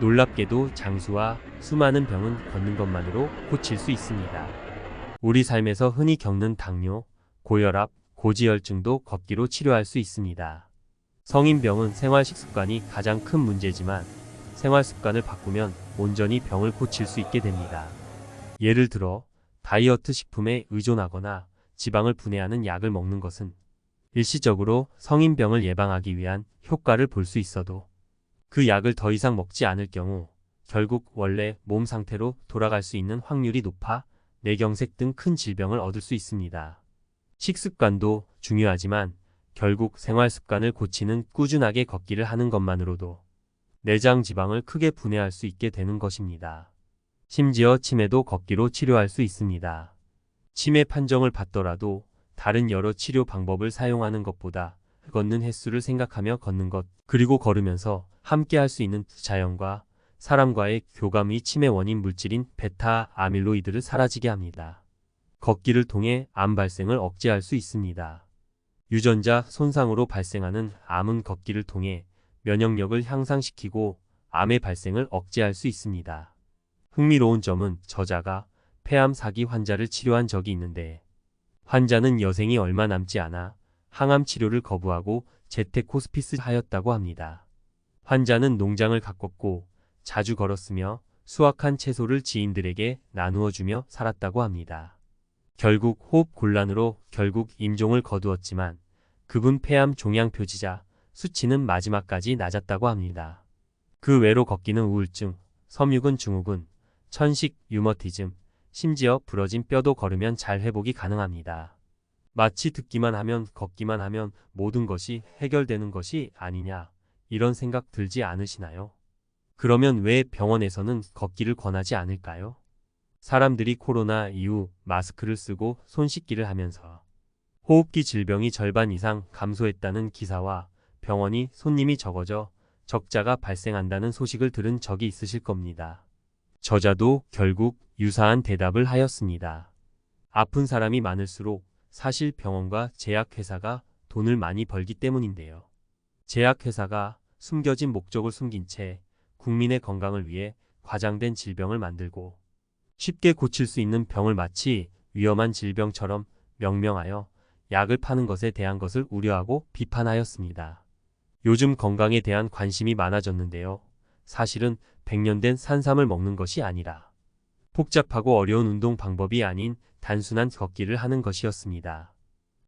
놀랍게도 장수와 수많은 병은 걷는 것만으로 고칠 수 있습니다. 우리 삶에서 흔히 겪는 당뇨, 고혈압, 고지혈증도 걷기로 치료할 수 있습니다. 성인병은 생활 식습관이 가장 큰 문제지만 생활 습관을 바꾸면 온전히 병을 고칠 수 있게 됩니다. 예를 들어 다이어트 식품에 의존하거나 지방을 분해하는 약을 먹는 것은 일시적으로 성인병을 예방하기 위한 효과를 볼 수 있어도 그 약을 더 이상 먹지 않을 경우 결국 원래 몸 상태로 돌아갈 수 있는 확률이 높아 뇌경색 등 큰 질병을 얻을 수 있습니다. 식습관도 중요하지만 결국 생활 습관을 고치는 꾸준하게 걷기를 하는 것만으로도 내장 지방을 크게 분해할 수 있게 되는 것입니다. 심지어 치매도 걷기로 치료할 수 있습니다. 치매 판정을 받더라도 다른 여러 치료 방법을 사용하는 것보다 걷는 횟수를 생각하며 걷는 것, 그리고 걸으면서 함께 할 수 있는 자연과 사람과의 교감이 치매 원인 물질인 베타 아밀로이드를 사라지게 합니다. 걷기를 통해 암 발생을 억제할 수 있습니다. 유전자 손상으로 발생하는 암은 걷기를 통해 면역력을 향상시키고 암의 발생을 억제할 수 있습니다. 흥미로운 점은 저자가 폐암 사기 환자를 치료한 적이 있는데 환자는 여생이 얼마 남지 않아 항암 치료를 거부하고 재택 호스피스 하였다고 합니다. 환자는 농장을 가꿨고 자주 걸었으며 수확한 채소를 지인들에게 나누어 주며 살았다고 합니다. 결국 호흡 곤란으로 결국 임종을 거두었지만 그분 폐암 종양 표지자 수치는 마지막까지 낮았다고 합니다. 그 외로 걷기는 우울증, 섬유근 증후군, 천식, 류머티즘, 심지어 부러진 뼈도 걸으면 잘 회복이 가능합니다. 마치 듣기만 하면 걷기만 하면 모든 것이 해결되는 것이 아니냐 이런 생각 들지 않으시나요? 그러면 왜 병원에서는 걷기를 권하지 않을까요? 사람들이 코로나 이후 마스크를 쓰고 손 씻기를 하면서 호흡기 질병이 절반 이상 감소했다는 기사와 병원이 손님이 적어져 적자가 발생한다는 소식을 들은 적이 있으실 겁니다. 저자도 결국 유사한 대답을 하였습니다. 아픈 사람이 많을수록 사실 병원과 제약회사가 돈을 많이 벌기 때문인데요. 제약회사가 숨겨진 목적을 숨긴 채 국민의 건강을 위해 과장된 질병을 만들고 쉽게 고칠 수 있는 병을 마치 위험한 질병처럼 명명하여 약을 파는 것에 대한 것을 우려하고 비판하였습니다. 요즘 건강에 대한 관심이 많아졌는데요. 사실은 100년 된 산삼을 먹는 것이 아니라 복잡하고 어려운 운동 방법이 아닌 단순한 걷기를 하는 것이었습니다.